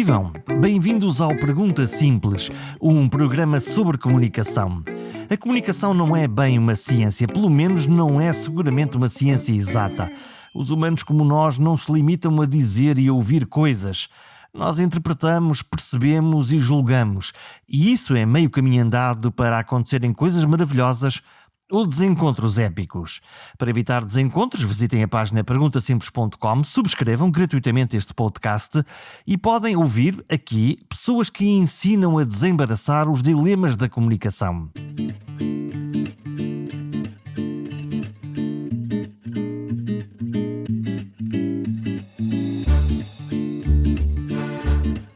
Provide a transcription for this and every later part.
Vivam! Bem-vindos ao Pergunta Simples, um programa sobre comunicação. A comunicação não é bem uma ciência, pelo menos não é seguramente uma ciência exata. Os humanos como nós não se limitam a dizer e a ouvir coisas. Nós interpretamos, percebemos e julgamos. E isso é meio caminho andado para acontecerem coisas maravilhosas ou desencontros épicos. Para evitar desencontros, visitem a página perguntasimples.com, subscrevam gratuitamente este podcast e podem ouvir aqui pessoas que ensinam a desembaraçar os dilemas da comunicação.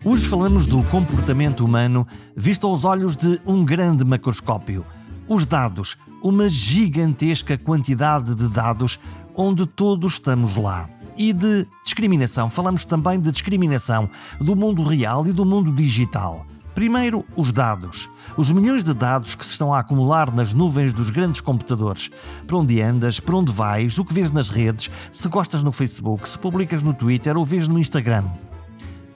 Hoje falamos do comportamento humano visto aos olhos de um grande macroscópio. Os dados, uma gigantesca quantidade de dados onde todos estamos lá. E de discriminação, falamos também de discriminação do mundo real e do mundo digital. Primeiro, os dados. Os milhões de dados que se estão a acumular nas nuvens dos grandes computadores. Para onde andas, para onde vais, o que vês nas redes, se gostas no Facebook, se publicas no Twitter ou vês no Instagram.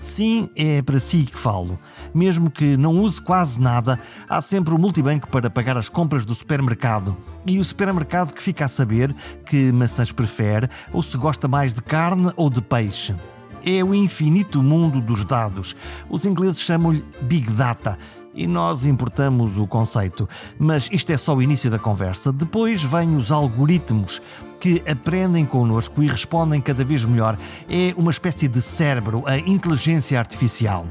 Sim, é para si que falo. Mesmo que não use quase nada, há sempre o multibanco para pagar as compras do supermercado. E o supermercado que fica a saber que maçãs prefere ou se gosta mais de carne ou de peixe. É o infinito mundo dos dados. Os ingleses chamam-lhe Big Data. E nós importamos o conceito. Mas isto é só o início da conversa. Depois vêm os algoritmos que aprendem connosco e respondem cada vez melhor. É uma espécie de cérebro, a inteligência artificial.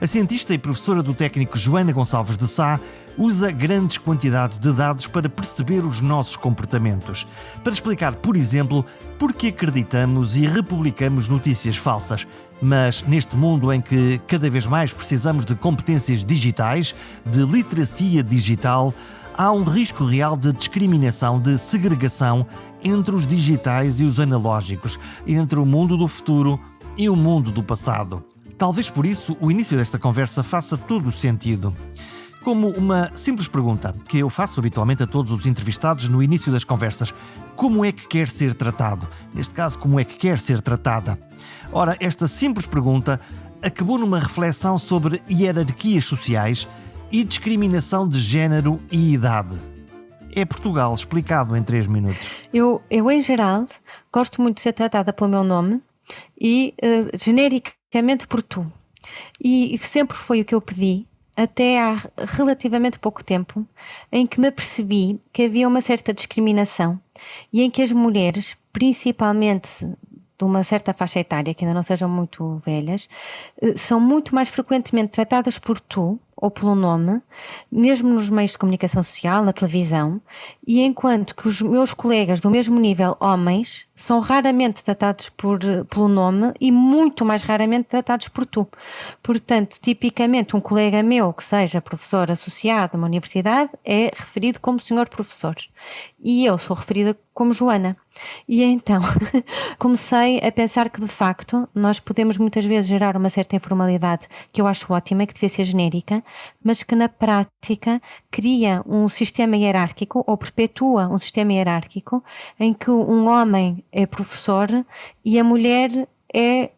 A cientista e professora do técnico Joana Gonçalves de Sá usa grandes quantidades de dados para perceber os nossos comportamentos. Para explicar, por exemplo, porque acreditamos e republicamos notícias falsas. Mas neste mundo em que cada vez mais precisamos de competências digitais, de literacia digital, há um risco real de discriminação, de segregação entre os digitais e os analógicos, entre o mundo do futuro e o mundo do passado. Talvez por isso o início desta conversa faça todo o sentido. Como uma simples pergunta que eu faço habitualmente a todos os entrevistados no início das conversas: como é que quer ser tratado? Neste caso, como é que quer ser tratada? Ora, esta simples pergunta acabou numa reflexão sobre hierarquias sociais e discriminação de género e idade. É Portugal explicado em 3 minutos. Eu, em geral, gosto muito de ser tratada pelo meu nome e genericamente por tu. E sempre foi o que eu pedi, até há relativamente pouco tempo, em que me apercebi que havia uma certa discriminação e em que as mulheres, principalmente de uma certa faixa etária, que ainda não sejam muito velhas, são muito mais frequentemente tratadas por tu ou pelo nome, mesmo nos meios de comunicação social, na televisão, e enquanto que os meus colegas do mesmo nível, homens, são raramente tratados pelo nome e muito mais raramente tratados por tu. Portanto, tipicamente um colega meu que seja professor associado a uma universidade é referido como senhor professor e eu sou referida como Joana. E então comecei a pensar que de facto nós podemos muitas vezes gerar uma certa informalidade que eu acho ótima, que devia ser genérica, mas que na prática cria um sistema hierárquico ou perpetua um sistema hierárquico em que um homem é professor e a mulher é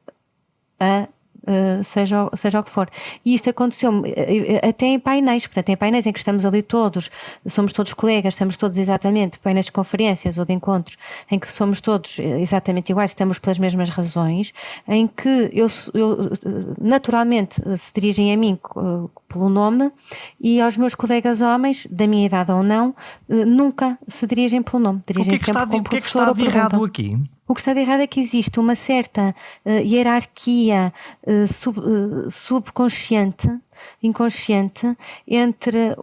seja o que for. E isto aconteceu até em painéis, portanto, em painéis em que estamos ali todos, somos todos colegas, estamos todos exatamente, painéis de conferências ou de encontros, em que somos todos exatamente iguais, estamos pelas mesmas razões, em que eu naturalmente se dirigem a mim pelo nome e aos meus colegas homens, da minha idade ou não, nunca se dirigem pelo nome. Dirigem sempre como o que é que está de errado aqui? O que está de errado é que existe uma certa hierarquia subconsciente, inconsciente, entre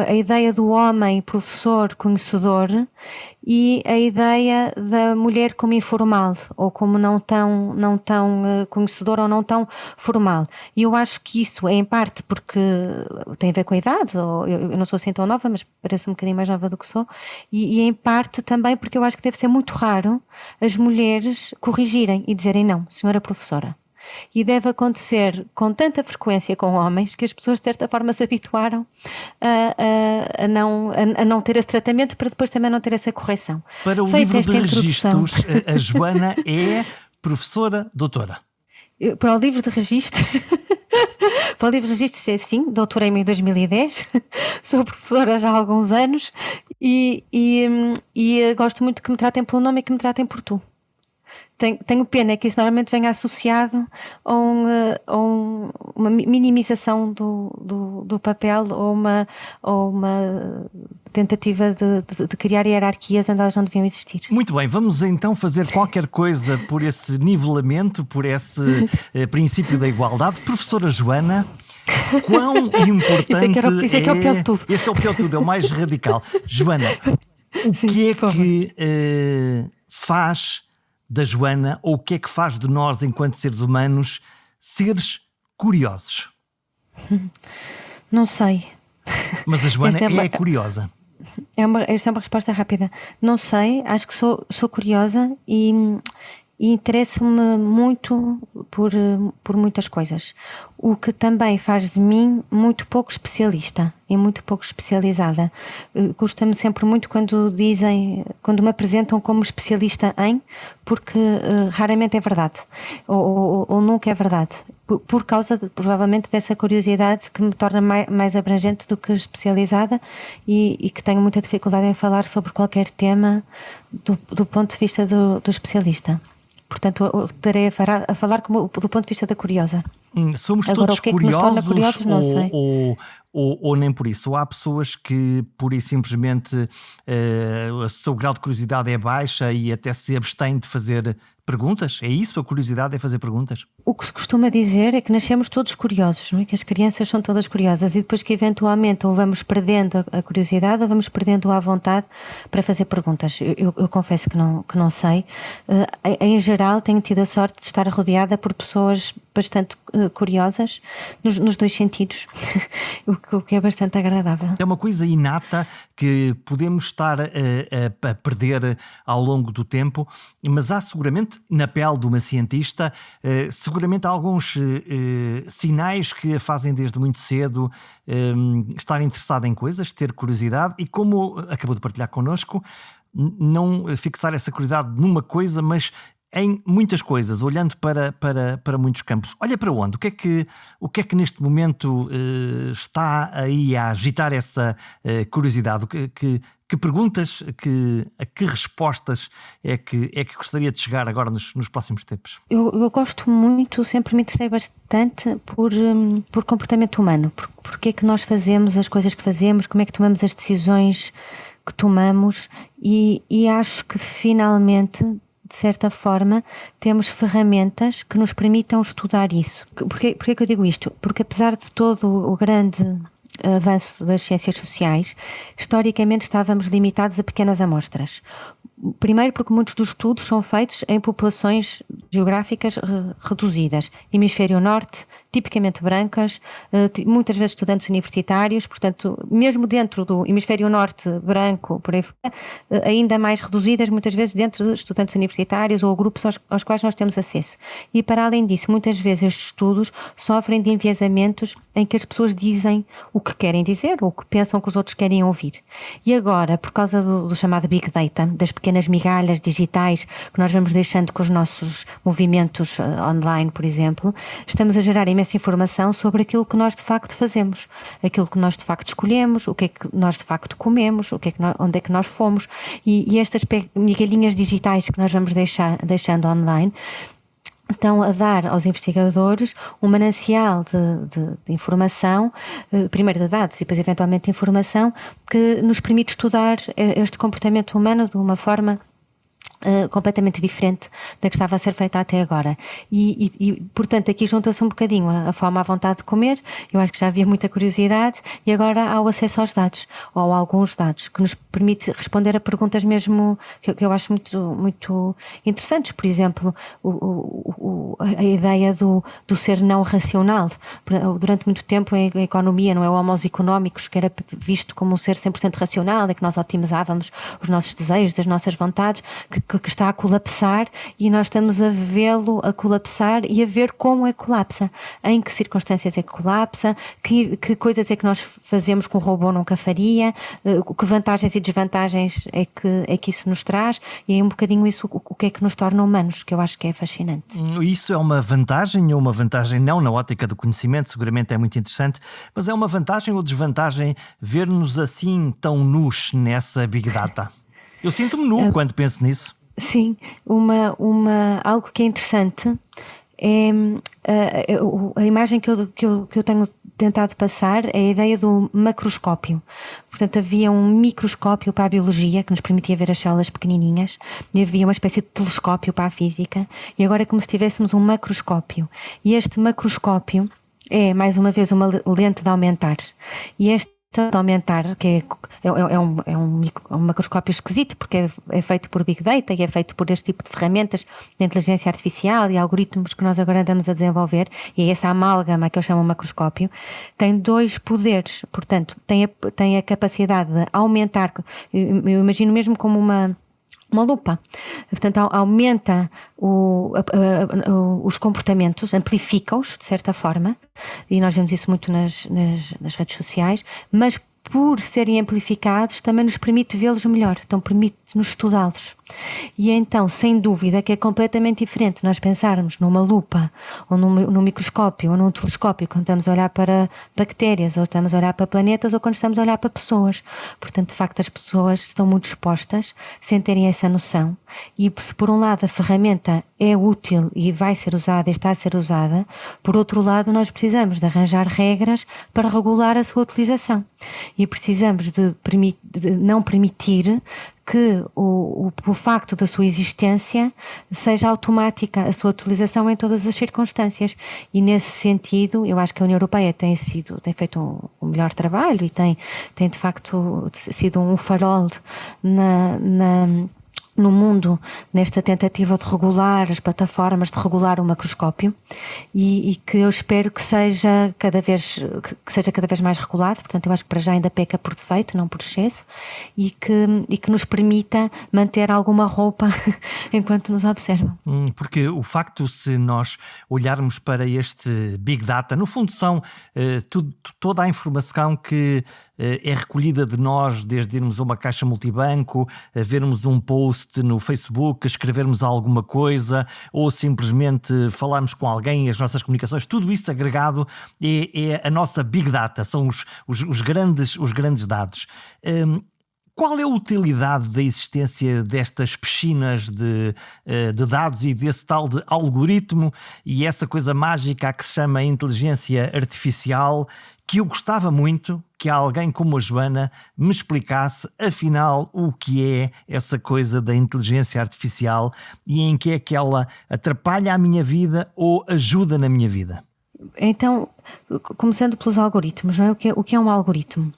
a ideia do homem professor, conhecedor, e a ideia da mulher como informal, ou como não tão conhecedora ou não tão formal. E eu acho que isso é em parte porque tem a ver com a idade, eu não sou assim tão nova, mas pareço um bocadinho mais nova do que sou, e em parte também porque eu acho que deve ser muito raro as mulheres corrigirem e dizerem não, senhora professora. E deve acontecer com tanta frequência com homens que as pessoas de certa forma se habituaram a não ter esse tratamento para depois também não ter essa correção. Para o livro de registros, a Joana é professora doutora. Para o livro de registro, para o livro de registro, sim, doutorei-me em 2010, sou professora já há alguns anos e gosto muito que me tratem pelo nome e que me tratem por tu. Tenho pena que isso normalmente venha associado a uma minimização do papel ou uma tentativa de criar hierarquias onde elas não deviam existir. Muito bem, vamos então fazer qualquer coisa por esse nivelamento, por esse princípio da igualdade. Professora Joana, quão importante isso é que é o pior de tudo. Esse é o pior de tudo, é o mais radical. Joana, o que é que faz da Joana, ou o que é que faz de nós, enquanto seres humanos, seres curiosos? Não sei. Mas a Joana é curiosa. Esta é uma resposta rápida. Não sei, acho que sou curiosa e interesso-me muito por muitas coisas. O que também faz de mim muito pouco especialista e muito pouco especializada. Custa-me sempre muito quando me apresentam como especialista em, porque raramente é verdade, ou nunca é verdade. Por causa, provavelmente, dessa curiosidade que me torna mais abrangente do que especializada e que tenho muita dificuldade em falar sobre qualquer tema do ponto de vista do especialista. Portanto, eu estarei a falar do ponto de vista da curiosa. Somos agora, todos o que é que curiosos, nos torna curiosos, não sei. Ou nem por isso. Ou há pessoas que pura e simplesmente o seu grau de curiosidade é baixa e até se abstém de fazer perguntas? É isso? A curiosidade é fazer perguntas? O que se costuma dizer é que nascemos todos curiosos, não é? Que as crianças são todas curiosas e depois que eventualmente ou vamos perdendo a curiosidade ou vamos perdendo a vontade para fazer perguntas. Eu confesso que não sei. Em geral tenho tido a sorte de estar rodeada por pessoas bastante curiosas nos dois sentidos, o que é bastante agradável. É uma coisa inata que podemos estar a perder ao longo do tempo, mas há seguramente, na pele de uma cientista, seguramente há alguns sinais que a fazem desde muito cedo estar interessada em coisas, ter curiosidade e, como acabou de partilhar connosco, não fixar essa curiosidade numa coisa, mas em muitas coisas, olhando para muitos campos. Olha para onde? O que é que neste momento está aí a agitar essa curiosidade? Que perguntas, a que respostas é que gostaria de chegar agora nos próximos tempos? Eu gosto muito, sempre me interessei bastante por comportamento humano. Porque é que nós fazemos as coisas que fazemos, como é que tomamos as decisões que tomamos e acho que finalmente, de certa forma, temos ferramentas que nos permitam estudar isso. Porquê que eu digo isto? Porque apesar de todo o grande avanço das ciências sociais, historicamente estávamos limitados a pequenas amostras. Primeiro porque muitos dos estudos são feitos em populações geográficas reduzidas. Hemisfério Norte, tipicamente brancas, muitas vezes estudantes universitários, portanto, mesmo dentro do Hemisfério Norte branco, por aí fora, ainda mais reduzidas, muitas vezes dentro de estudantes universitários ou grupos aos quais nós temos acesso. E para além disso, muitas vezes estes estudos sofrem de enviesamentos em que as pessoas dizem o que querem dizer ou o que pensam que os outros querem ouvir. E agora, por causa do chamado Big Data, das pequenas migalhas digitais que nós vamos deixando com os nossos movimentos online, por exemplo, estamos a gerar imensa informação sobre aquilo que nós de facto fazemos, aquilo que nós de facto escolhemos, o que é que nós de facto comemos, onde é que nós fomos e estas migalhinhas digitais que nós vamos deixando online estão a dar aos investigadores um manancial de informação, primeiro de dados e depois eventualmente de informação, que nos permite estudar este comportamento humano de uma forma completamente diferente da que estava a ser feita até agora e portanto aqui junta-se um bocadinho a fome à vontade de comer. Eu acho que já havia muita curiosidade e agora há o acesso aos dados ou a alguns dados que nos permite responder a perguntas mesmo que eu acho muito, muito interessantes. Por exemplo, a ideia do ser não racional. Durante muito tempo a economia, não é, o homos económicos, que era visto como um ser 100% racional e que nós otimizávamos os nossos desejos, as nossas vontades, que está a colapsar e nós estamos a vê-lo a colapsar e a ver como é que colapsa, em que circunstâncias é que colapsa, que coisas é que nós fazemos que um robô nunca faria, que vantagens e desvantagens é que isso nos traz, e é um bocadinho isso o que é que nos torna humanos, que eu acho que é fascinante. Isso é uma vantagem ou uma vantagem não na ótica do conhecimento, seguramente é muito interessante, mas é uma vantagem ou desvantagem ver-nos assim tão nus nessa Big Data? Eu sinto-me nu quando penso nisso. Sim, algo que é interessante é a imagem que eu tenho tentado passar, é a ideia do macroscópio. Portanto, havia um microscópio para a biologia que nos permitia ver as células pequenininhas, e havia uma espécie de telescópio para a física, e agora é como se tivéssemos um macroscópio. E este macroscópio é, mais uma vez, uma lente de aumentar. E este de aumentar, que é um macroscópio esquisito, porque é feito por Big Data e é feito por este tipo de ferramentas de inteligência artificial e algoritmos que nós agora andamos a desenvolver, e é essa amálgama que eu chamo macroscópio, tem dois poderes. Portanto, tem a capacidade de aumentar, eu imagino mesmo como uma lupa. Portanto, aumenta os comportamentos, amplifica-os de certa forma, e nós vemos isso muito nas redes sociais, mas por serem amplificados também nos permite vê-los melhor, então permite-nos estudá-los. E então, sem dúvida, que é completamente diferente nós pensarmos numa lupa, ou num microscópio, ou num telescópio, quando estamos a olhar para bactérias, ou estamos a olhar para planetas, ou quando estamos a olhar para pessoas. Portanto, de facto, as pessoas estão muito expostas, sem terem essa noção. E se por um lado a ferramenta é útil e vai ser usada e está a ser usada, por outro lado nós precisamos de arranjar regras para regular a sua utilização. E precisamos de não permitir que o facto da sua existência seja automática, a sua utilização em todas as circunstâncias. E nesse sentido, eu acho que a União Europeia tem feito um melhor trabalho e tem de facto sido um farol no mundo, nesta tentativa de regular as plataformas, de regular o macroscópio, e que eu espero que seja cada vez mais regulado. Portanto, eu acho que para já ainda peca por defeito, não por excesso, e que nos permita manter alguma roupa enquanto nos observam. Porque o facto, se nós olharmos para este Big Data, no fundo são toda a informação que é recolhida de nós, desde irmos a uma caixa multibanco, a vermos um post no Facebook, a escrevermos alguma coisa, ou simplesmente falarmos com alguém, as nossas comunicações, tudo isso agregado é a nossa Big Data, são os grandes dados. Qual é a utilidade da existência destas piscinas de dados e desse tal de algoritmo e essa coisa mágica que se chama inteligência artificial, que eu gostava muito que alguém como a Joana me explicasse, afinal, o que é essa coisa da inteligência artificial e em que é que ela atrapalha a minha vida ou ajuda na minha vida? Então, começando pelos algoritmos, não é? O que é um algoritmo?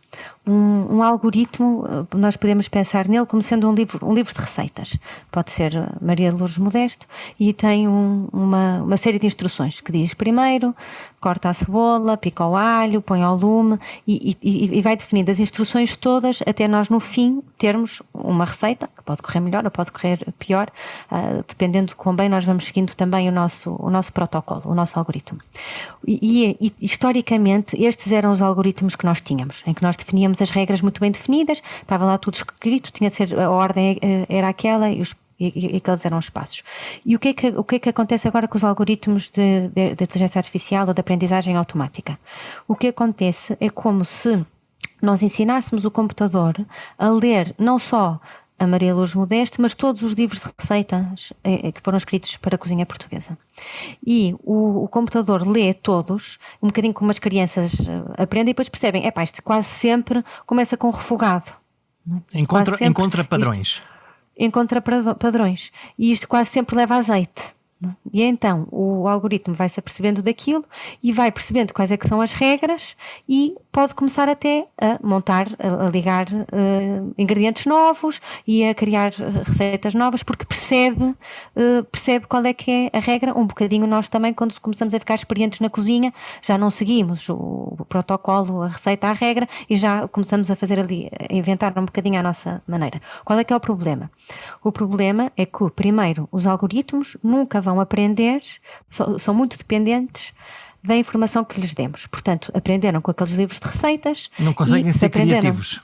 Um algoritmo, nós podemos pensar nele como sendo um livro de receitas. Pode ser Maria de Lourdes Modesto e tem uma série de instruções que diz: primeiro corta a cebola, pica o alho, põe ao lume, e vai definindo as instruções todas até nós no fim termos uma receita que pode correr melhor ou pode correr pior, dependendo de quão bem nós vamos seguindo também o nosso protocolo, o nosso algoritmo. E historicamente estes eram os algoritmos que nós tínhamos, em que nós definíamos as regras muito bem definidas, estava lá tudo escrito, tinha de ser, a ordem era aquela e aqueles eram os passos. E o que é que acontece agora com os algoritmos de inteligência artificial ou de aprendizagem automática? O que acontece é como se nós ensinássemos o computador a ler não só a Maria Lourdes Modesto, mas todos os livros de receitas que foram escritos para a cozinha portuguesa. E o computador lê todos, um bocadinho como as crianças aprendem, e depois percebem, isto quase sempre começa com refogado. Encontra padrões. Encontra padrões. E isto quase sempre leva azeite. E então o algoritmo vai se apercebendo daquilo e vai percebendo quais é que são as regras e pode começar até a montar, a ligar ingredientes novos e a criar receitas novas, porque percebe qual é que é a regra. Um bocadinho nós também, quando começamos a ficar experientes na cozinha, já não seguimos o protocolo, a receita, a regra, e já começamos a fazer ali, a inventar um bocadinho à nossa maneira. Qual é que é o problema? O problema é que, primeiro, os algoritmos nunca vão aprender, são muito dependentes da informação que lhes demos. Portanto, aprenderam com aqueles livros de receitas. Não conseguem ser criativos.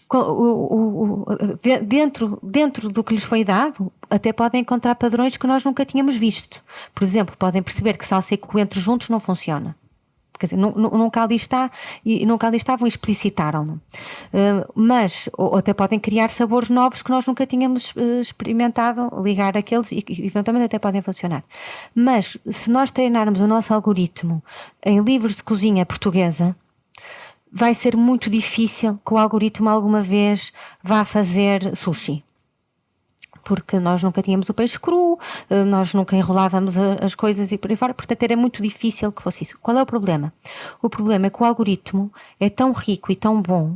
Dentro do que lhes foi dado, até podem encontrar padrões que nós nunca tínhamos visto. Por exemplo, podem perceber que salsa e coentro juntos não funciona. Quer dizer, nunca ali está, e nunca ali estavam e explicitaram-no. Mas, ou até podem criar sabores novos que nós nunca tínhamos experimentado, ligar aqueles e eventualmente até podem funcionar. Mas, se nós treinarmos o nosso algoritmo em livros de cozinha portuguesa, vai ser muito difícil que o algoritmo alguma vez vá fazer sushi. Porque nós nunca tínhamos o peixe cru, nós nunca enrolávamos as coisas e por aí fora, portanto era muito difícil que fosse isso. Qual é o problema? O problema é que o algoritmo é tão rico e tão bom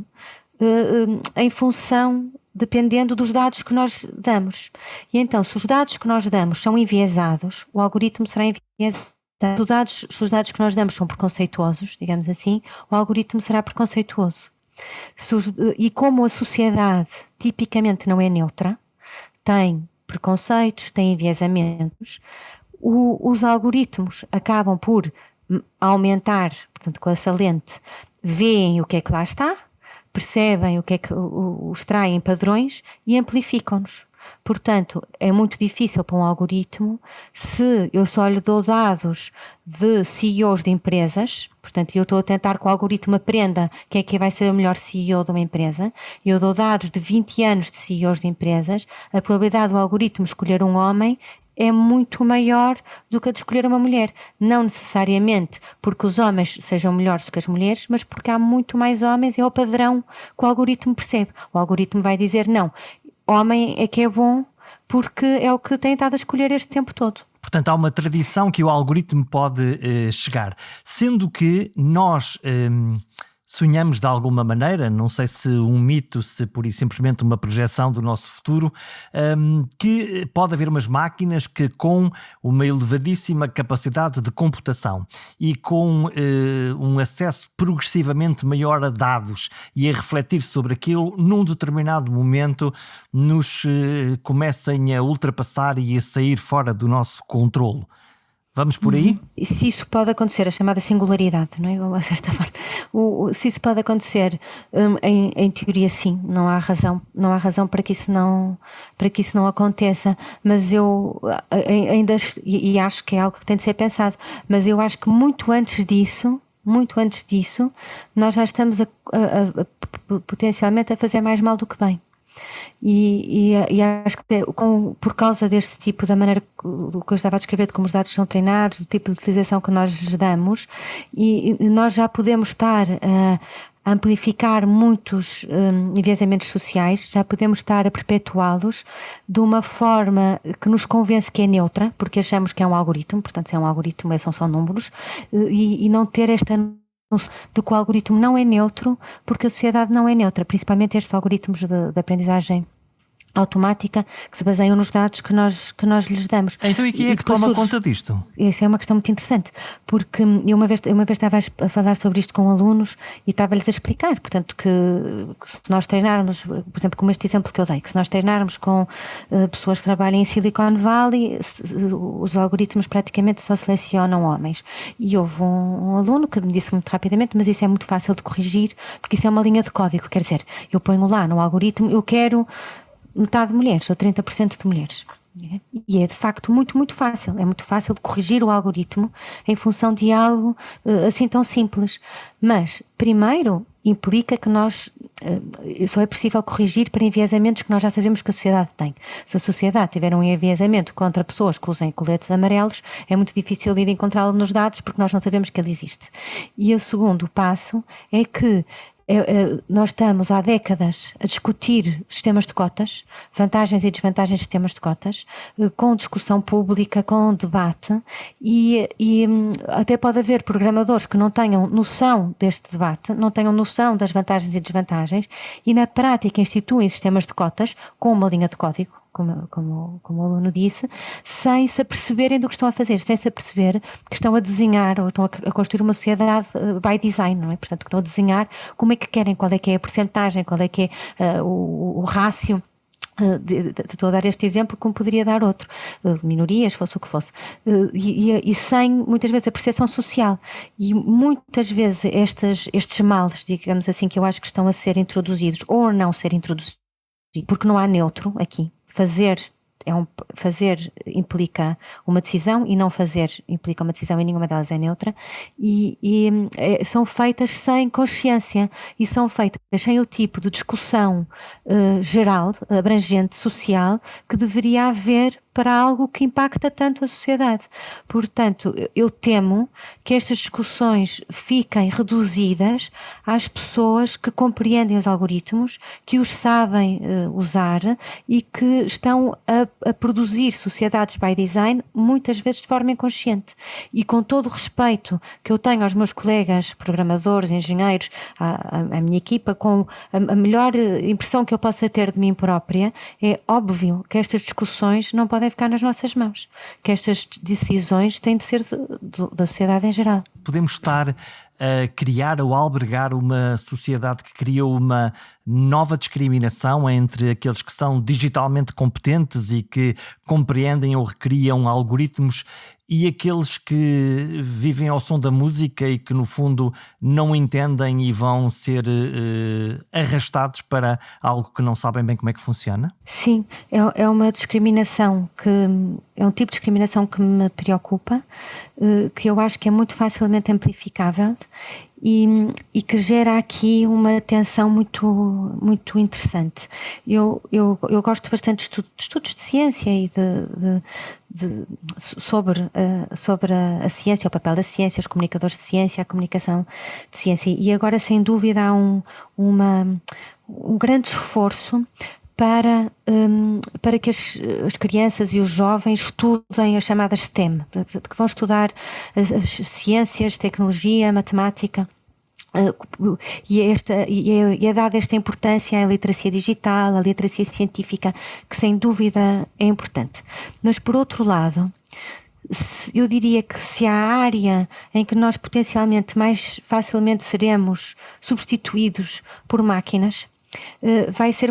em função, dependendo dos dados que nós damos. E então, se os dados que nós damos são enviesados, o algoritmo será enviesado. Se os dados que nós damos são preconceituosos, digamos assim, o algoritmo será preconceituoso. E como a sociedade tipicamente não é neutra, tem preconceitos, tem enviesamentos, os algoritmos acabam por aumentar, portanto, com essa lente, veem o que é que lá está, percebem o que é que extraem padrões e amplificam-nos. Portanto, é muito difícil para um algoritmo, se eu só lhe dou dados de CEOs de empresas, portanto, eu estou a tentar que o algoritmo aprenda quem é que vai ser o melhor CEO de uma empresa, e eu dou dados de 20 anos de CEOs de empresas, a probabilidade do algoritmo escolher um homem é muito maior do que a de escolher uma mulher. Não necessariamente porque os homens sejam melhores do que as mulheres, mas porque há muito mais homens e é o padrão que o algoritmo percebe. O algoritmo vai dizer não, homem é que é bom porque é o que tem estado a escolher este tempo todo. Portanto, há uma tradição que o algoritmo pode chegar. Sendo que nós sonhamos de alguma maneira, não sei se um mito, se pura e simplesmente uma projeção do nosso futuro, que pode haver umas máquinas que com uma elevadíssima capacidade de computação e com um acesso progressivamente maior a dados e a refletir sobre aquilo, num determinado momento nos comecem a ultrapassar e a sair fora do nosso controlo. Vamos por aí? Se isso pode acontecer, a chamada singularidade, não é? A certa forma. Se isso pode acontecer, em teoria sim, não há razão para que isso não aconteça, mas eu ainda, e acho que é algo que tem de ser pensado, mas eu acho que muito antes disso, nós já estamos potencialmente a fazer mais mal do que bem. E acho que por causa deste tipo, da maneira do que eu estava a descrever, de como os dados são treinados, do tipo de utilização que nós lhes damos, e nós já podemos estar a amplificar muitos enviesamentos sociais, já podemos estar a perpetuá-los de uma forma que nos convence que é neutra, porque achamos que é um algoritmo, portanto se é um algoritmo são só números, e não ter esta do que o algoritmo não é neutro, porque a sociedade não é neutra, principalmente estes algoritmos de aprendizagem automática que se baseiam nos dados que nós lhes damos. Então e quem é que toma conta disto? Isso é uma questão muito interessante, porque eu uma vez estava a falar sobre isto com alunos e estava-lhes a explicar, portanto, que se nós treinarmos, por exemplo, como este exemplo que eu dei, que se nós treinarmos com pessoas que trabalham em Silicon Valley, os algoritmos praticamente só selecionam homens. E houve um aluno que me disse muito rapidamente, mas isso é muito fácil de corrigir, porque isso é uma linha de código, quer dizer, eu ponho lá no algoritmo, eu quero metade de mulheres ou 30% de mulheres. E é de facto muito, muito fácil. É muito fácil de corrigir o algoritmo em função de algo assim tão simples. Mas, primeiro, implica que só é possível corrigir para enviesamentos que nós já sabemos que a sociedade tem. Se a sociedade tiver um enviesamento contra pessoas que usem coletes amarelos, é muito difícil ir encontrá-lo nos dados porque nós não sabemos que ele existe. E o segundo passo é que Nós estamos há décadas a discutir sistemas de cotas, vantagens e desvantagens de sistemas de cotas, com discussão pública, com debate, e até pode haver programadores que não tenham noção deste debate, não tenham noção das vantagens e desvantagens, e na prática instituem sistemas de cotas com uma linha de código, como o aluno disse, sem se aperceberem do que estão a fazer, sem se aperceber que estão a desenhar ou estão a construir uma sociedade by design, não é? Portanto, que estão a desenhar como é que querem, qual é que é a percentagem, qual é que é o rácio. Estou a dar este exemplo como poderia dar outro, minorias, fosse o que fosse, e sem muitas vezes a percepção social, e muitas vezes estes males, digamos assim, que eu acho que estão a ser introduzidos ou a não ser introduzidos, porque não há neutro aqui. Fazer implica uma decisão e não fazer implica uma decisão, e nenhuma delas é neutra, são feitas sem consciência e são feitas sem o tipo de discussão geral, abrangente, social, que deveria haver para algo que impacta tanto a sociedade. Portanto, eu temo que estas discussões fiquem reduzidas às pessoas que compreendem os algoritmos, que os sabem usar e que estão a produzir sociedades by design, muitas vezes de forma inconsciente. E com todo o respeito que eu tenho aos meus colegas programadores, engenheiros, à minha equipa, com a melhor impressão que eu possa ter de mim própria, é óbvio que estas discussões não podem ficar nas nossas mãos, que estas decisões têm de ser da sociedade em geral. Podemos estar a criar ou albergar uma sociedade que criou uma nova discriminação entre aqueles que são digitalmente competentes e que compreendem ou recriam algoritmos e aqueles que vivem ao som da música e que no fundo não entendem e vão ser arrastados para algo que não sabem bem como é que funciona? Sim, é uma discriminação é um tipo de discriminação que me preocupa, que eu acho que é muito facilmente amplificável e que gera aqui uma tensão muito, muito interessante. Eu gosto bastante de estudos de ciência e sobre a ciência, o papel da ciência, os comunicadores de ciência, a comunicação de ciência, e agora sem dúvida há um grande esforço para que as crianças e os jovens estudem as chamadas STEM, que vão estudar as ciências, tecnologia, matemática. E é dada esta importância à literacia digital, à literacia científica, que sem dúvida é importante. Mas por outro lado, eu diria que se há área em que nós potencialmente mais facilmente seremos substituídos por máquinas, vai ser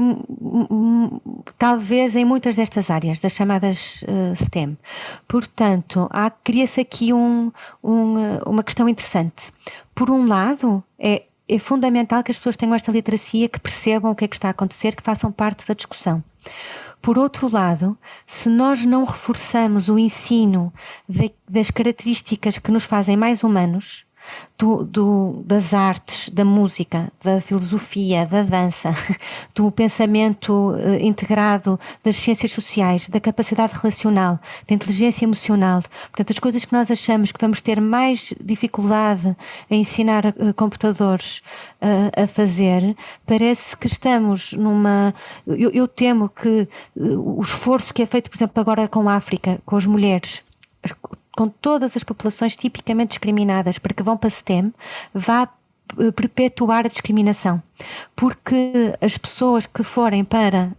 talvez em muitas destas áreas, das chamadas STEM. Portanto, cria-se aqui uma questão interessante. Por um lado, é fundamental que as pessoas tenham esta literacia, que percebam o que é que está a acontecer, que façam parte da discussão. Por outro lado, se nós não reforçamos o ensino das características que nos fazem mais humanos, das artes, da música, da filosofia, da dança, do pensamento integrado, das ciências sociais, da capacidade relacional, da inteligência emocional, portanto as coisas que nós achamos que vamos ter mais dificuldade a ensinar computadores a fazer, parece que estamos eu temo que o esforço que é feito, por exemplo, agora com a África, com as mulheres, com todas as populações tipicamente discriminadas, para que vão para STEM, vá perpetuar a discriminação. Porque as pessoas que forem para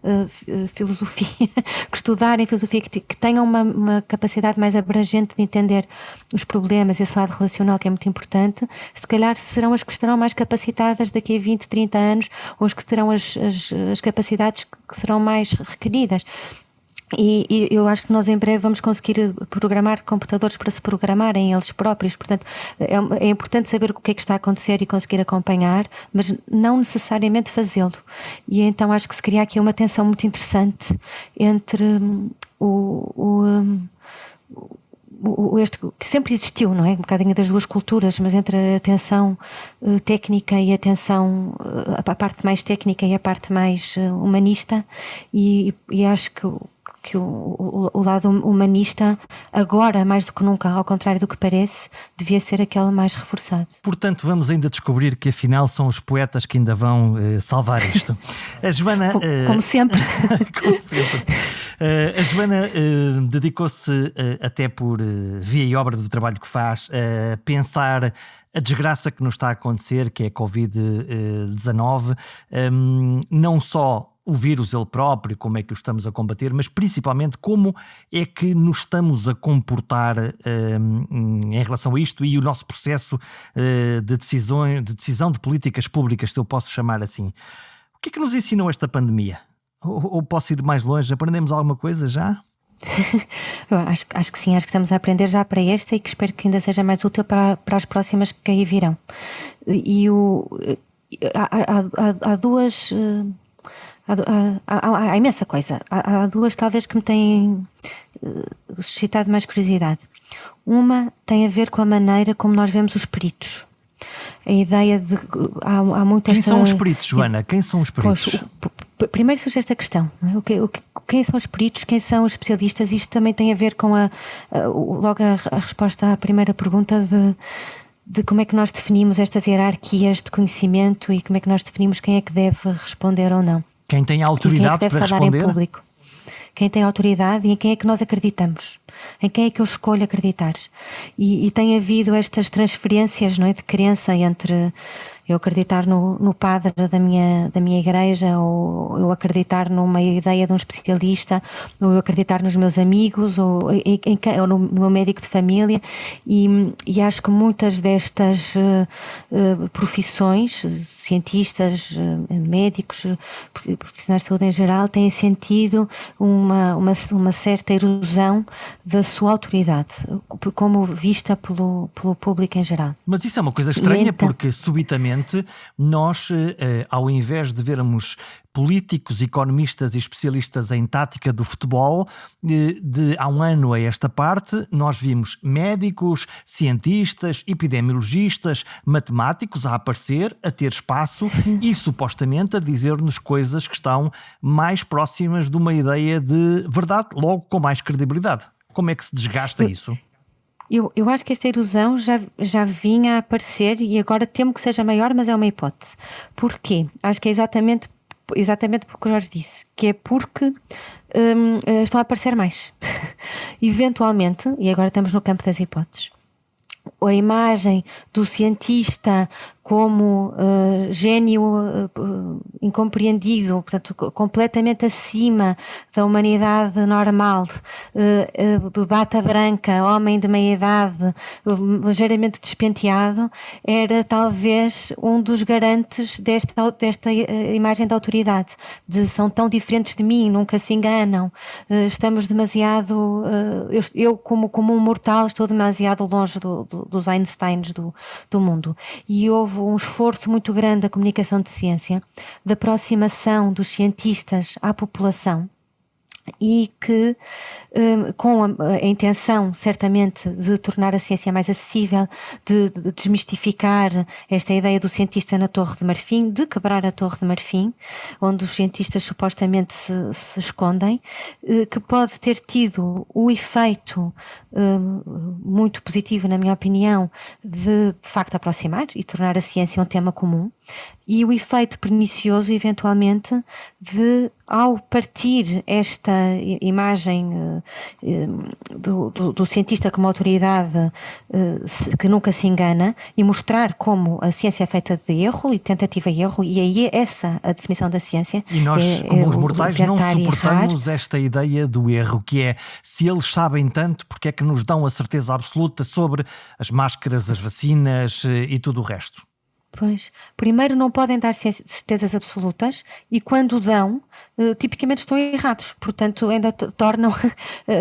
filosofia, que estudarem filosofia, que tenham uma capacidade mais abrangente de entender os problemas, esse lado relacional que é muito importante, se calhar serão as que estarão mais capacitadas daqui a 20, 30 anos, ou as que terão as capacidades que serão mais requeridas. E eu acho que nós em breve vamos conseguir programar computadores para se programarem eles próprios, portanto é importante saber o que é que está a acontecer e conseguir acompanhar, mas não necessariamente fazê-lo. E então acho que se cria aqui uma tensão muito interessante entre este que sempre existiu, não é? Um bocadinho das duas culturas, mas entre a atenção técnica e a atenção, a parte mais técnica e a parte mais humanista, e acho que que o lado humanista, agora mais do que nunca, ao contrário do que parece, devia ser aquele mais reforçado. Portanto, vamos ainda descobrir que afinal são os poetas que ainda vão salvar isto. A Joana... Como sempre. Como sempre. A Joana dedicou-se até por via e obra do trabalho que faz a pensar a desgraça que nos está a acontecer, que é a Covid-19, não só o vírus ele próprio, como é que o estamos a combater, mas principalmente como é que nos estamos a comportar em relação a isto e o nosso processo de decisão de políticas públicas, se eu posso chamar assim. O que é que nos ensinou esta pandemia? Ou posso ir mais longe? Aprendemos alguma coisa já? Acho que sim, acho que estamos a aprender já para esta e que espero que ainda seja mais útil para as próximas que aí virão. E há duas... Há imensa coisa. Há duas talvez que me têm suscitado mais curiosidade. Uma tem a ver com a maneira como nós vemos os peritos. A ideia de... Há muito Quem esta... são os peritos, Joana? Quem são os peritos? Primeiro surge esta questão, não é? Quem são os peritos, quem são os especialistas? Isto também tem a ver com logo a resposta à primeira pergunta de como é que nós definimos estas hierarquias de conhecimento e como é que nós definimos quem é que deve responder ou não. Quem tem a autoridade quem é que deve para falar responder? Em público. Quem tem autoridade e em quem é que nós acreditamos, em quem é que eu escolho acreditar. E tem havido estas transferências, não é, de crença entre eu acreditar no padre da minha igreja, ou eu acreditar numa ideia de um especialista, ou eu acreditar nos meus amigos, ou no meu médico de família, e acho que muitas destas profissões, cientistas, médicos, profissionais de saúde em geral, têm sentido uma certa erosão da sua autoridade, como vista pelo público em geral. Mas isso é uma coisa estranha, porque subitamente nós, ao invés de vermos políticos, economistas e especialistas em tática do futebol, há um ano a esta parte, nós vimos médicos, cientistas, epidemiologistas, matemáticos a aparecer, a ter espaço e supostamente a dizer-nos coisas que estão mais próximas de uma ideia de verdade, logo com mais credibilidade. Como é que se desgasta isso? Eu acho que esta erosão já vinha a aparecer e agora temo que seja maior, mas é uma hipótese. Porquê? Acho que é exatamente porque o Jorge disse, que é porque estão a aparecer mais. Eventualmente, e agora estamos no campo das hipóteses, a imagem do cientista como gênio incompreendido, portanto, completamente acima da humanidade normal, de bata branca, homem de meia-idade, ligeiramente despenteado, era talvez um dos garantes desta imagem de autoridade, de são tão diferentes de mim, nunca se enganam, estamos demasiado... Eu como um mortal, estou demasiado longe dos Einsteins do mundo. E houve um esforço muito grande da comunicação de ciência, da aproximação dos cientistas à população, e que com a intenção certamente de tornar a ciência mais acessível, de desmistificar esta ideia do cientista na Torre de Marfim, de quebrar a Torre de Marfim, onde os cientistas supostamente se escondem, que pode ter tido o efeito muito positivo, na minha opinião, de facto aproximar e tornar a ciência um tema comum, e o efeito pernicioso, eventualmente, de, ao partir esta imagem do cientista como autoridade que nunca se engana, e mostrar como a ciência é feita de erro e tentativa e erro, e aí é essa a definição da ciência. E nós, como os mortais, não suportamos esta ideia do erro, que é, se eles sabem tanto, porque é que nos dão a certeza absoluta sobre as máscaras, as vacinas e tudo o resto? Pois, primeiro não podem dar certezas absolutas e quando dão, tipicamente estão errados, portanto ainda tornam,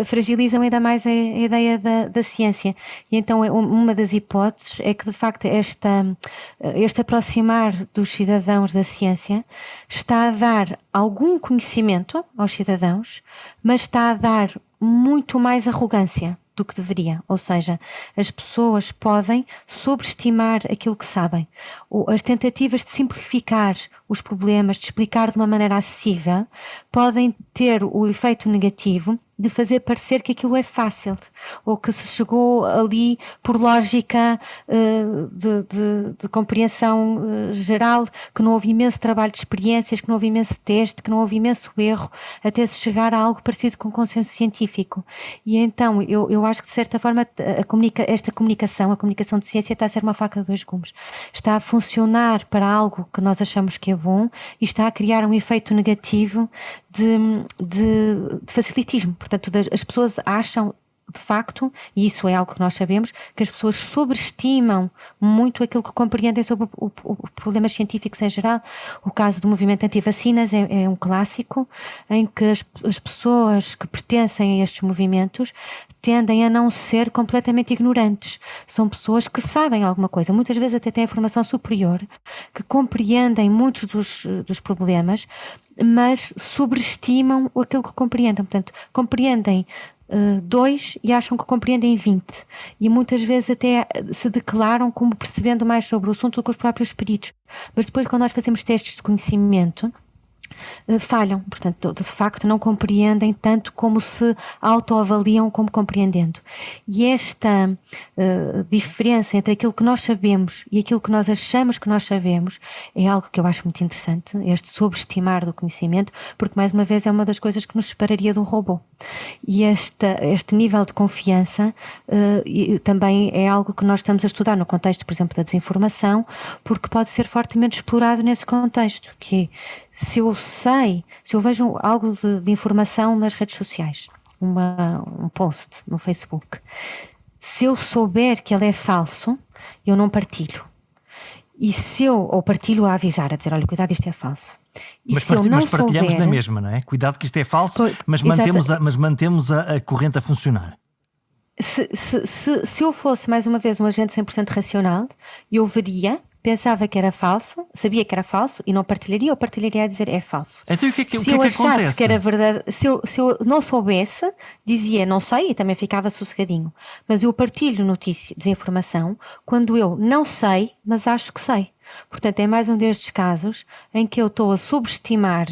fragilizam ainda mais a ideia da ciência. E então uma das hipóteses é que de facto este aproximar dos cidadãos da ciência está a dar algum conhecimento aos cidadãos, mas está a dar muito mais arrogância do que deveria. Ou seja, as pessoas podem sobreestimar aquilo que sabem. As tentativas de simplificar os problemas, de explicar de uma maneira acessível, podem ter o efeito negativo de fazer parecer que aquilo é fácil, ou que se chegou ali por lógica de compreensão geral, que não houve imenso trabalho de experiências, que não houve imenso teste, que não houve imenso erro, até se chegar a algo parecido com consenso científico. E então eu acho que de certa forma a comunicação de ciência está a ser uma faca de dois gumes. Está a funcionar para algo que nós achamos que é bom e está a criar um efeito negativo de facilitismo. Portanto, as pessoas acham, de facto, e isso é algo que nós sabemos, que as pessoas sobreestimam muito aquilo que compreendem sobre problemas científicos em geral. O caso do movimento anti-vacinas é um clássico, em que as pessoas que pertencem a estes movimentos tendem a não ser completamente ignorantes. São pessoas que sabem alguma coisa, muitas vezes até têm informação superior, que compreendem muitos dos problemas, mas sobreestimam aquilo que compreendem. Portanto, compreendem 2 e acham que compreendem 20. E muitas vezes até se declaram como percebendo mais sobre o assunto do que os próprios peritos. Mas depois, quando nós fazemos testes de conhecimento, falham, portanto, de facto não compreendem tanto como se autoavaliam como compreendendo. E esta diferença entre aquilo que nós sabemos e aquilo que nós achamos que nós sabemos é algo que eu acho muito interessante, este sobreestimar do conhecimento, porque mais uma vez é uma das coisas que nos separaria de um robô. E este nível de confiança também é algo que nós estamos a estudar no contexto, por exemplo, da desinformação, porque pode ser fortemente explorado nesse contexto, que é, se eu vejo algo de informação nas redes sociais, um post no Facebook, se eu souber que ele é falso, eu não partilho. E ou partilho a avisar, a dizer, olha, cuidado, isto é falso. E mas partilhamos na mesma, não é? Cuidado que isto é falso, mas mantemos a corrente a funcionar. Se eu fosse, mais uma vez, um agente 100% racional, eu veria, pensava que era falso, sabia que era falso e não partilharia, ou partilharia a dizer é falso. Então o que é que se eu achasse acontece? Que era verdade, se eu não soubesse, dizia não sei e também ficava sossegadinho. Mas eu partilho notícia, desinformação, quando eu não sei, mas acho que sei. Portanto, é mais um destes casos em que eu estou a subestimar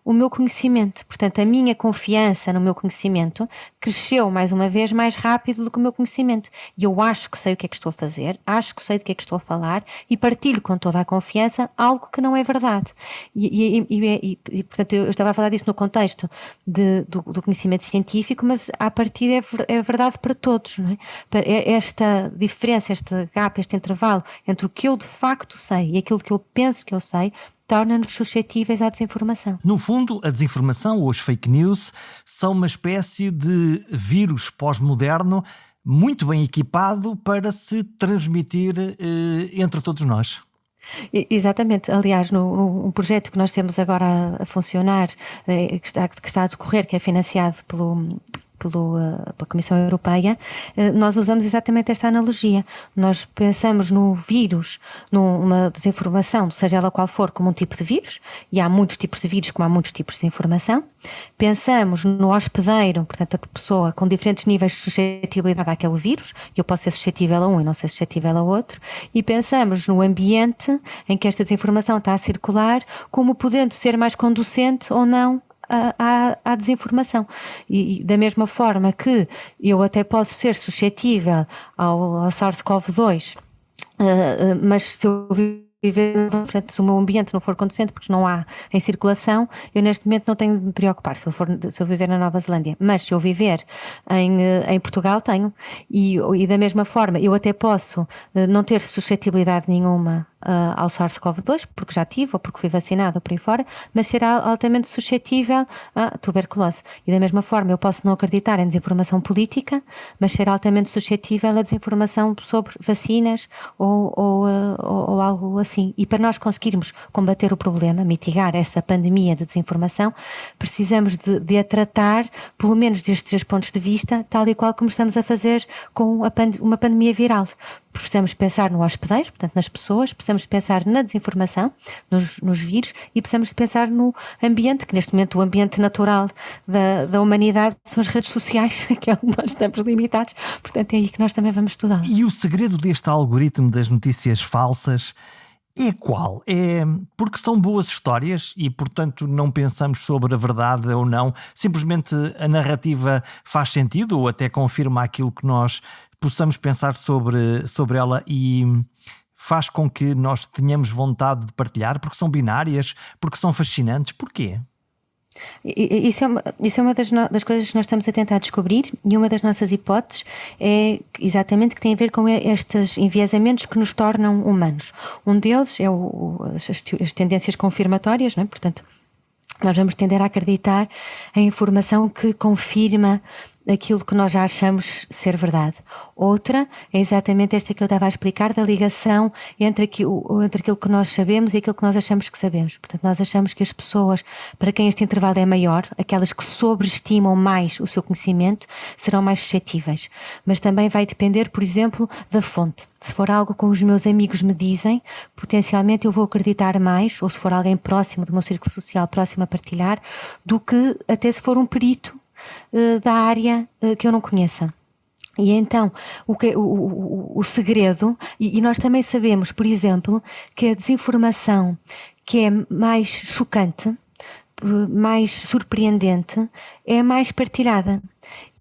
o meu conhecimento. Portanto, a minha confiança no meu conhecimento cresceu, mais uma vez, mais rápido do que o meu conhecimento. E eu acho que sei o que é que estou a fazer, acho que sei do que é que estou a falar e partilho com toda a confiança algo que não é verdade. E portanto, eu estava a falar disso no contexto do conhecimento científico, mas à partida é verdade para todos, não é? Esta diferença, este gap, este intervalo entre o que eu de facto sei e aquilo que eu penso que eu sei, torna-nos suscetíveis à desinformação. No fundo, a desinformação ou as fake news são uma espécie de vírus pós-moderno muito bem equipado para se transmitir entre todos nós. Exatamente. Aliás, no projeto que nós temos agora a funcionar, que está a decorrer, que é financiado pela Comissão Europeia, nós usamos exatamente esta analogia. Nós pensamos no vírus, numa desinformação, seja ela qual for, como um tipo de vírus, e há muitos tipos de vírus como há muitos tipos de desinformação. Pensamos no hospedeiro, portanto a pessoa com diferentes níveis de suscetibilidade àquele vírus, eu posso ser suscetível a um e não ser suscetível a outro, e pensamos no ambiente em que esta desinformação está a circular, como podendo ser mais conducente ou não à desinformação. E da mesma forma que eu até posso ser suscetível ao SARS-CoV-2, mas se eu viver, portanto, se o meu ambiente não for conducente, porque não há em circulação, eu neste momento não tenho de me preocupar se eu viver na Nova Zelândia. Mas se eu viver em Portugal, tenho. E da mesma forma, eu até posso não ter suscetibilidade nenhuma ao SARS-CoV-2, porque já tive, ou porque fui vacinado, ou por aí fora, mas será altamente suscetível à tuberculose. E da mesma forma, eu posso não acreditar em desinformação política, mas ser altamente suscetível à desinformação sobre vacinas ou algo assim. E para nós conseguirmos combater o problema, mitigar essa pandemia de desinformação, precisamos de a tratar, pelo menos destes 3 pontos de vista, tal e qual como estamos a fazer com uma pandemia viral. precisamos pensar no hospedeiro, portanto nas pessoas, precisamos pensar na desinformação, nos vírus, e precisamos pensar no ambiente, que neste momento o ambiente natural da humanidade são as redes sociais, que é onde nós estamos limitados, portanto é aí que nós também vamos estudar. E o segredo deste algoritmo das notícias falsas é qual? É porque são boas histórias e, portanto, não pensamos sobre a verdade ou não. Simplesmente a narrativa faz sentido ou até confirma aquilo que nós possamos pensar sobre ela e faz com que nós tenhamos vontade de partilhar, porque são binárias, porque são fascinantes. Porquê? Isso é uma das coisas que nós estamos a tentar descobrir, e uma das nossas hipóteses é exatamente que tem a ver com estes enviesamentos que nos tornam humanos. Um deles é as tendências confirmatórias, não é? Portanto, nós vamos tender a acreditar em informação que confirma aquilo que nós já achamos ser verdade. Outra é exatamente esta que eu estava a explicar, da ligação entre aquilo que nós sabemos e aquilo que nós achamos que sabemos. Portanto, nós achamos que as pessoas para quem este intervalo é maior, aquelas que sobreestimam mais o seu conhecimento, serão mais suscetíveis. Mas também vai depender, por exemplo, da fonte. Se for algo como os meus amigos me dizem, potencialmente eu vou acreditar mais, ou se for alguém próximo do meu círculo social, próximo a partilhar, do que até se for um perito da área que eu não conheça. E então o segredo, e nós também sabemos, por exemplo, que a desinformação que é mais chocante, mais surpreendente, é mais partilhada.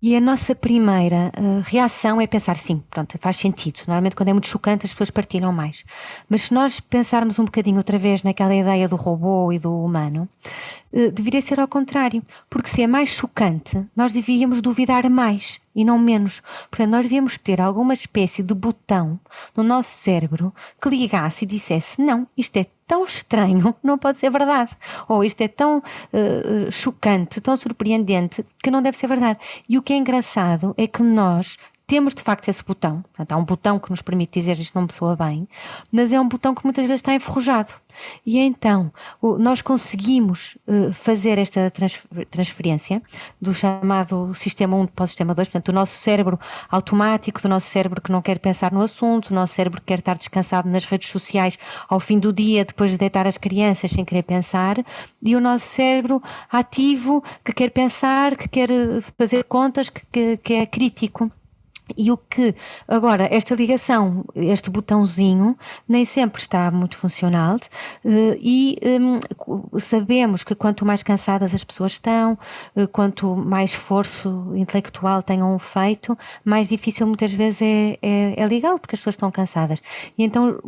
E a nossa primeira reação é pensar, sim, pronto, faz sentido. Normalmente quando é muito chocante as pessoas partilham mais. Mas se nós pensarmos um bocadinho outra vez naquela ideia do robô e do humano, deveria ser ao contrário. Porque se é mais chocante, nós devíamos duvidar mais e não menos. Portanto, nós devíamos ter alguma espécie de botão no nosso cérebro que ligasse e dissesse, não, isto é tão estranho, não pode ser verdade. Ou isto é tão chocante, tão surpreendente, que não deve ser verdade. E o que é engraçado é que nós temos de facto esse botão. Portanto, há um botão que nos permite dizer isto não me soa bem, mas é um botão que muitas vezes está enferrujado. E então nós conseguimos fazer esta transferência do chamado sistema 1 para o sistema 2, portanto, do nosso cérebro automático, do nosso cérebro que não quer pensar no assunto, do nosso cérebro que quer estar descansado nas redes sociais ao fim do dia, depois de deitar as crianças sem querer pensar, e o nosso cérebro ativo que quer pensar, que quer fazer contas, que é crítico. E o que, agora, esta ligação, este botãozinho, nem sempre está muito funcional e sabemos que quanto mais cansadas as pessoas estão, quanto mais esforço intelectual tenham feito, mais difícil muitas vezes é ligá-lo, porque as pessoas estão cansadas. E então,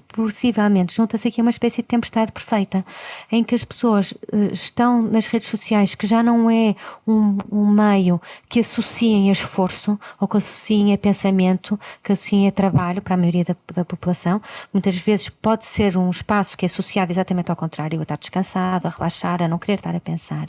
possivelmente junta-se aqui uma espécie de tempestade perfeita em que as pessoas estão nas redes sociais, que já não é um meio que associem a esforço ou que associem a pensamento, que associem a trabalho para a maioria da população. Muitas vezes pode ser um espaço que é associado exatamente ao contrário, a estar descansado, a relaxar, a não querer estar a pensar.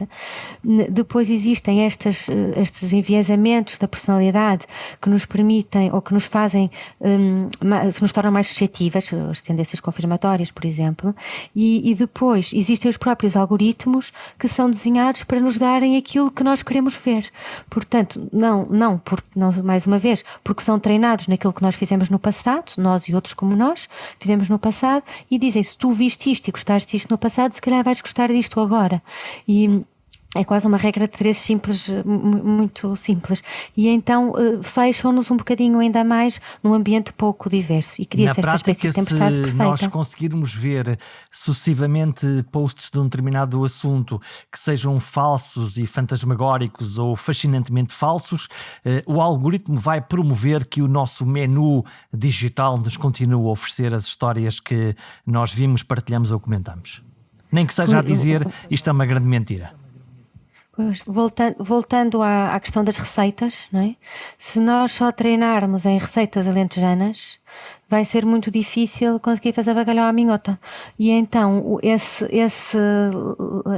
Depois existem estes enviesamentos da personalidade que nos permitem ou que nos fazem, que nos tornam mais suscetíveis, as tendências confirmatórias, por exemplo, e depois existem os próprios algoritmos que são desenhados para nos darem aquilo que nós queremos ver. Portanto, não, mais uma vez, porque são treinados naquilo que nós fizemos no passado, nós e outros como nós, fizemos no passado, e dizem, se tu viste isto e gostaste disto no passado, se calhar vais gostar disto agora. E é quase uma regra de três simples, muito simples. E então fecham-nos um bocadinho ainda mais num ambiente pouco diverso. E cria-se esta espécie de tempestade perfeita. Se nós conseguirmos ver sucessivamente posts de um determinado assunto que sejam falsos e fantasmagóricos ou fascinantemente falsos, o algoritmo vai promover que o nosso menu digital nos continue a oferecer as histórias que nós vimos, partilhamos ou comentamos. Nem que seja a dizer, isto é uma grande mentira. Pois, voltando à questão das receitas, não é? Se nós só treinarmos em receitas alentejanas, vai ser muito difícil conseguir fazer bacalhau à minhota. E então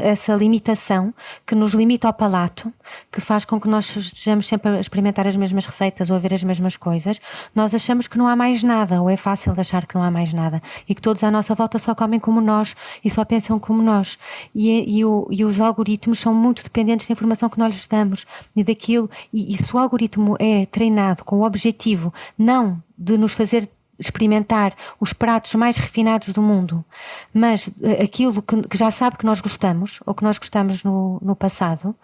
essa limitação que nos limita ao palato, que faz com que nós estejamos sempre a experimentar as mesmas receitas ou a ver as mesmas coisas, nós achamos que não há mais nada, ou é fácil de achar que não há mais nada, e que todos à nossa volta só comem como nós e só pensam como nós. E os algoritmos são muito dependentes da informação que nós lhes damos e daquilo, e se o algoritmo é treinado com o objetivo não de nos fazer experimentar os pratos mais refinados do mundo, mas aquilo que já sabe que nós gostamos, ou que nós gostamos no passado,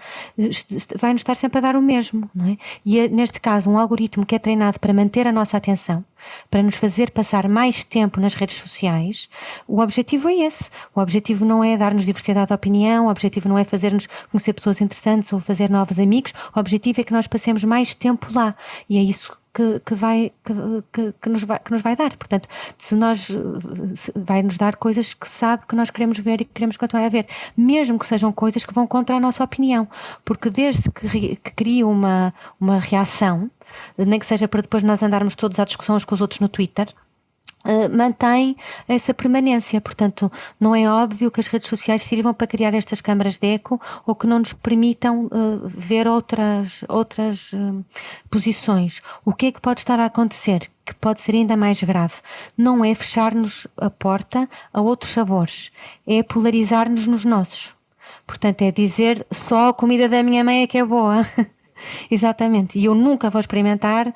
vai-nos estar sempre a dar o mesmo, não é? E neste caso, um algoritmo que é treinado para manter a nossa atenção, para nos fazer passar mais tempo nas redes sociais, o objetivo é esse. O objetivo não é dar-nos diversidade de opinião, o objetivo não é fazer-nos conhecer pessoas interessantes ou fazer novos amigos, o objetivo é que nós passemos mais tempo lá, e é isso que nos vai dar. Portanto, vai nos dar coisas que sabe que nós queremos ver e que queremos continuar a ver, mesmo que sejam coisas que vão contra a nossa opinião, porque desde que cria uma reação, nem que seja para depois nós andarmos todos à discussão uns com os outros no Twitter, mantém essa permanência. Portanto, não é óbvio que as redes sociais sirvam para criar estas câmaras de eco ou que não nos permitam ver outras posições. O que é que pode estar a acontecer? Que pode ser ainda mais grave. Não é fechar-nos a porta a outros sabores, é polarizar-nos nos nossos. Portanto, é dizer só a comida da minha mãe é que é boa. Exatamente, e eu nunca vou experimentar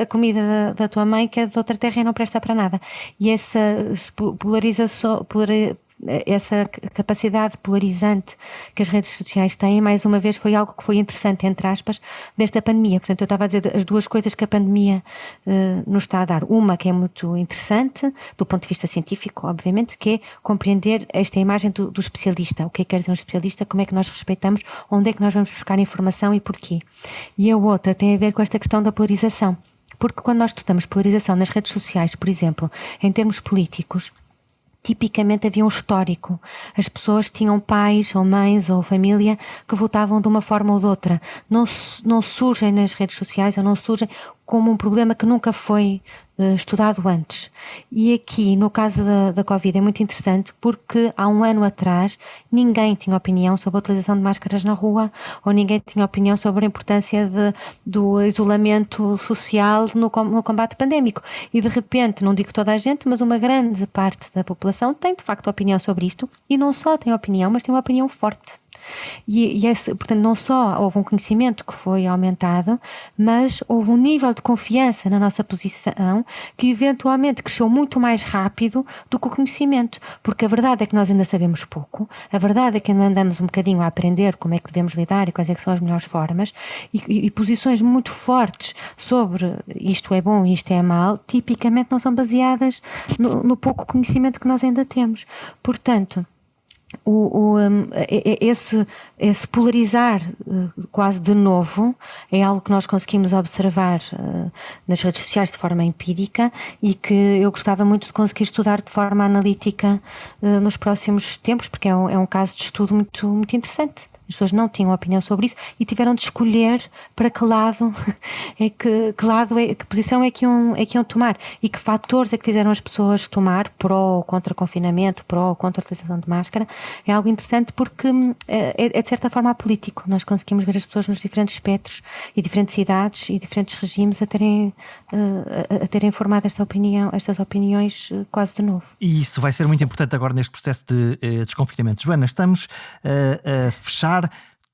a comida da tua mãe, que é de outra terra e não presta para nada. E essa polarização, essa capacidade polarizante que as redes sociais têm, mais uma vez, foi algo que foi interessante, entre aspas, desta pandemia. Portanto, eu estava a dizer as duas coisas que a pandemia nos está a dar. Uma que é muito interessante, do ponto de vista científico, obviamente, que é compreender esta imagem do especialista. O que é que quer dizer um especialista, como é que nós respeitamos, onde é que nós vamos buscar informação e porquê. E a outra tem a ver com esta questão da polarização. Porque quando nós estudamos polarização nas redes sociais, por exemplo, em termos políticos, tipicamente havia um histórico. As pessoas tinham pais ou mães ou família que votavam de uma forma ou de outra. Não surgem nas redes sociais, ou não surgem como um problema que nunca foi estudado antes. E aqui, no caso da Covid, é muito interessante porque há um ano atrás ninguém tinha opinião sobre a utilização de máscaras na rua, ou ninguém tinha opinião sobre a importância do isolamento social no combate pandémico. E de repente, não digo toda a gente, mas uma grande parte da população tem de facto opinião sobre isto, e não só tem opinião, mas tem uma opinião forte. Portanto, não só houve um conhecimento que foi aumentado, mas houve um nível de confiança na nossa posição que eventualmente cresceu muito mais rápido do que o conhecimento, porque a verdade é que nós ainda sabemos pouco, a verdade é que ainda andamos um bocadinho a aprender como é que devemos lidar e quais é que são as melhores formas, e posições muito fortes sobre isto é bom e isto é mau, tipicamente não são baseadas no pouco conhecimento que nós ainda temos. Portanto, esse polarizar quase de novo é algo que nós conseguimos observar nas redes sociais de forma empírica, e que eu gostava muito de conseguir estudar de forma analítica nos próximos tempos, porque é um caso de estudo muito, muito interessante. As pessoas não tinham opinião sobre isso e tiveram de escolher para que lado que posição é que iam tomar, e que fatores é que fizeram as pessoas tomar pró ou contra confinamento, pró ou contra a utilização de máscara. É algo interessante porque é de certa forma apolítico. Nós conseguimos ver as pessoas nos diferentes espectros e diferentes idades e diferentes regimes a terem formado estas opiniões quase de novo. E isso vai ser muito importante agora neste processo de desconfinamento. Joana, estamos a fechar.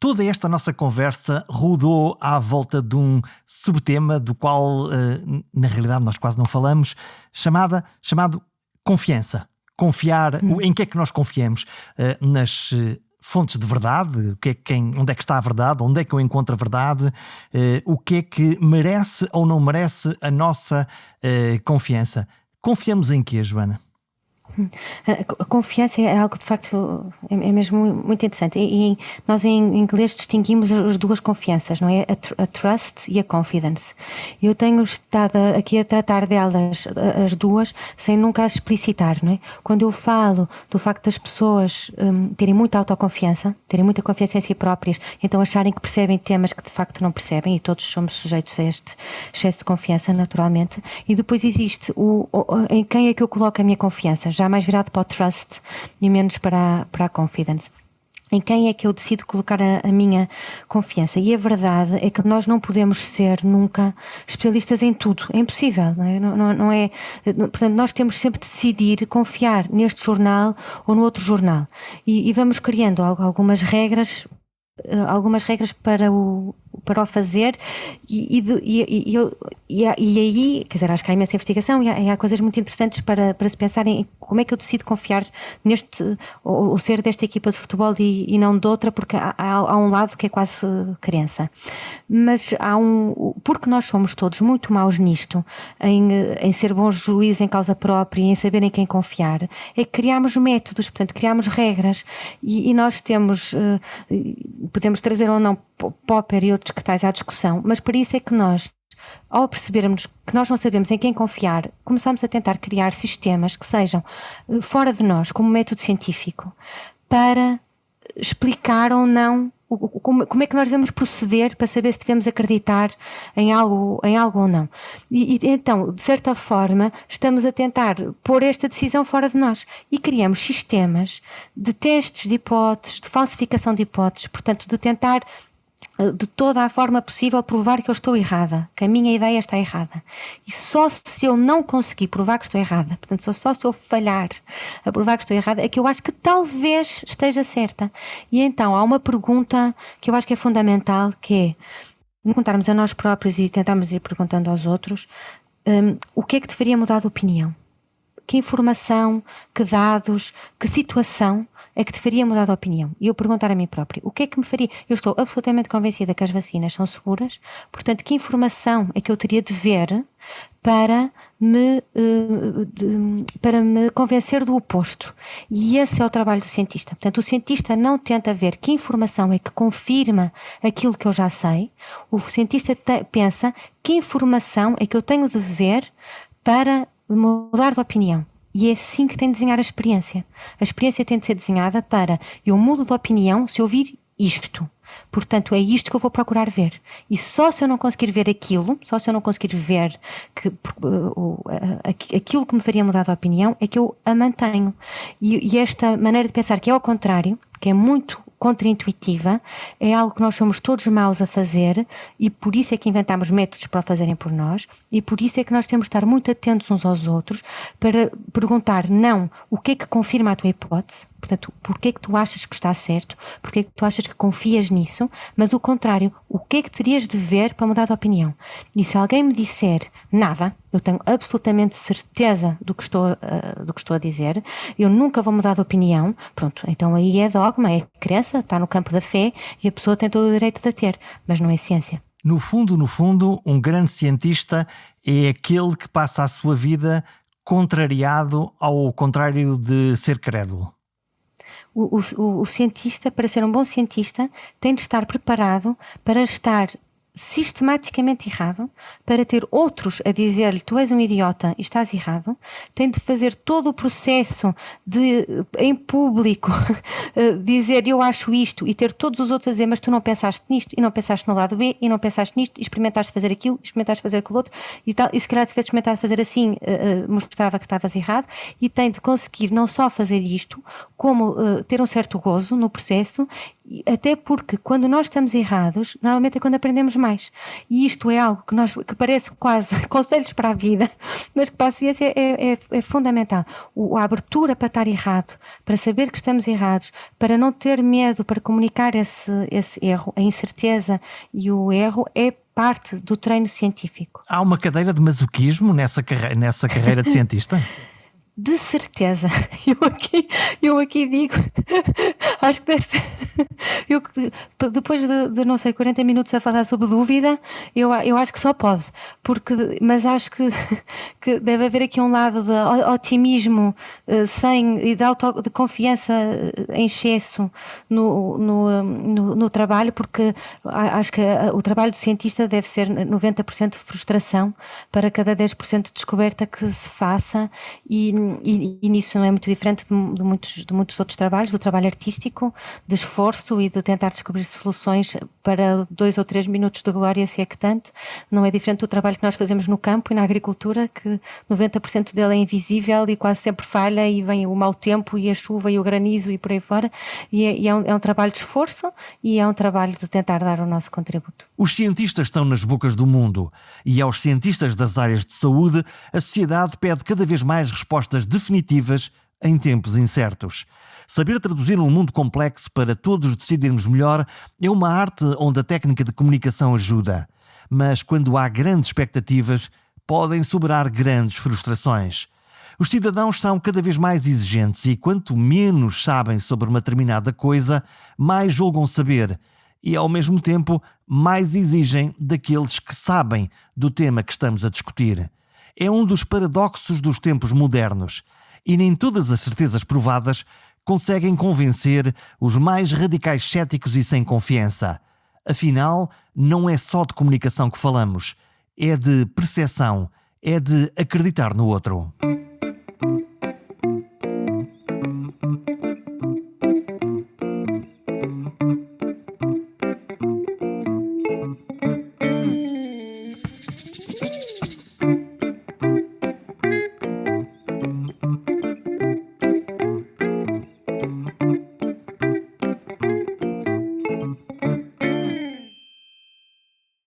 Toda esta nossa conversa rodou à volta de um subtema do qual, na realidade, nós quase não falamos, chamado confiança. Confiar, em que é que nós confiamos? Nas fontes de verdade? Onde é que está a verdade? Onde é que eu encontro a verdade? O que é que merece ou não merece a nossa confiança? Confiamos em quê, Joana? A confiança é algo de facto é mesmo muito interessante e nós em inglês distinguimos as duas confianças, não é? A trust e a confidence. Eu tenho estado aqui a tratar delas as duas sem nunca as explicitar, não é? Quando eu falo do facto das pessoas terem muita autoconfiança, terem muita confiança em si próprias, então acharem que percebem temas que de facto não percebem, e todos somos sujeitos a este excesso de confiança naturalmente, e depois existe em quem é que eu coloco a minha confiança, já mais virado para o trust e menos para a confidence. Em quem é que eu decido colocar a minha confiança? E a verdade é que nós não podemos ser nunca especialistas em tudo. É impossível, não é? Não é? Portanto, nós temos sempre de decidir confiar neste jornal ou no outro jornal. E vamos criando algumas regras para o fazer e aí, quer dizer, acho que há imensa investigação e há coisas muito interessantes para se pensar em como é que eu decido confiar neste, ou ser desta equipa de futebol e não de outra, porque há um lado que é quase crença. Mas porque nós somos todos muito maus nisto, em ser bons juízes em causa própria e em saber em quem confiar, é que criamos métodos, portanto, criamos regras e nós podemos trazer ou não Popper e outros que tais à discussão, mas para isso é que nós, ao percebermos que nós não sabemos em quem confiar, começamos a tentar criar sistemas que sejam fora de nós, como método científico, para explicar ou não como é que nós devemos proceder para saber se devemos acreditar em algo ou não. E então, de certa forma, estamos a tentar pôr esta decisão fora de nós e criamos sistemas de testes de hipóteses, de falsificação de hipóteses, portanto, de tentar de toda a forma possível provar que eu estou errada, que a minha ideia está errada. E só se eu não conseguir provar que estou errada, portanto, só se eu falhar a provar que estou errada, é que eu acho que talvez esteja certa. E então há uma pergunta que eu acho que é fundamental, que é perguntarmos a nós próprios e tentarmos ir perguntando aos outros o que é que te faria mudar de opinião? Que informação, que dados, que situação é que te faria mudar de opinião? E eu perguntar a mim própria, o que é que me faria? Eu estou absolutamente convencida que as vacinas são seguras, portanto, que informação é que eu teria de ver para me convencer do oposto? E esse é o trabalho do cientista. Portanto, o cientista não tenta ver que informação é que confirma aquilo que eu já sei, o cientista pensa que informação é que eu tenho de ver para mudar de opinião. E é assim que tem de desenhar a experiência. A experiência tem de ser desenhada para eu mudo de opinião se eu vir isto. Portanto, é isto que eu vou procurar ver. E só se eu não conseguir ver aquilo, só se eu não conseguir ver aquilo que me faria mudar de opinião, é que eu a mantenho. E esta maneira de pensar que é ao contrário, que é muito contraintuitiva, é algo que nós somos todos maus a fazer e por isso é que inventamos métodos para o fazerem por nós e por isso é que nós temos de estar muito atentos uns aos outros para perguntar não o que é que confirma a tua hipótese, portanto, porquê é que tu achas que está certo, porquê é que tu achas que confias nisso, mas o contrário, o que é que terias de ver para mudar de opinião? E se alguém me disser nada, eu tenho absolutamente certeza do que estou a dizer, eu nunca vou mudar de opinião, pronto, então aí é dogma, é crença, está no campo da fé e a pessoa tem todo o direito de a ter, mas não é ciência. No fundo, um grande cientista é aquele que passa a sua vida contrariado ao contrário de ser crédulo. O cientista, para ser um bom cientista, tem de estar preparado para estar sistematicamente errado, para ter outros a dizer-lhe tu és um idiota e estás errado, tem de fazer todo o processo de, em público, dizer eu acho isto e ter todos os outros a dizer mas tu não pensaste nisto e não pensaste no lado B e não pensaste nisto e experimentaste fazer aquilo, experimentaste fazer aquilo outro e tal, e se calhar se tivesse experimentado fazer assim mostrava que estavas errado e tem de conseguir não só fazer isto, como ter um certo gozo no processo, até porque quando nós estamos errados, normalmente é quando aprendemos mais. E isto é algo que parece quase conselhos para a vida, mas que para a ciência é fundamental. A abertura para estar errado, para saber que estamos errados, para não ter medo, para comunicar esse erro, a incerteza e o erro é parte do treino científico. Há uma cadeira de masoquismo nessa carreira de cientista? De certeza. Eu aqui digo, acho que deve ser. Eu, depois de não sei, 40 minutos a falar sobre dúvida, eu acho que só pode, mas acho que deve haver aqui um lado de otimismo e de confiança em excesso no trabalho, porque acho que o trabalho do cientista deve ser 90% de frustração para cada 10% de descoberta que se faça, e nisso não é muito diferente de muitos outros trabalhos, do trabalho artístico, de esforço e de tentar descobrir soluções para 2 ou 3 minutos de glória, se é que tanto. Não é diferente do trabalho que nós fazemos no campo e na agricultura, que 90% dele é invisível e quase sempre falha, e vem o mau tempo e a chuva e o granizo e por aí fora, e é um trabalho de esforço e é um trabalho de tentar dar o nosso contributo. Os cientistas estão nas bocas do mundo, e aos cientistas das áreas de saúde a sociedade pede cada vez mais respostas definitivas em tempos incertos. Saber traduzir um mundo complexo para todos decidirmos melhor é uma arte onde a técnica de comunicação ajuda. Mas quando há grandes expectativas, podem sobrar grandes frustrações. Os cidadãos são cada vez mais exigentes e quanto menos sabem sobre uma determinada coisa, mais julgam saber e, ao mesmo tempo, mais exigem daqueles que sabem do tema que estamos a discutir. É um dos paradoxos dos tempos modernos, e nem todas as certezas provadas conseguem convencer os mais radicais céticos e sem confiança. Afinal, não é só de comunicação que falamos, é de percepção, é de acreditar no outro.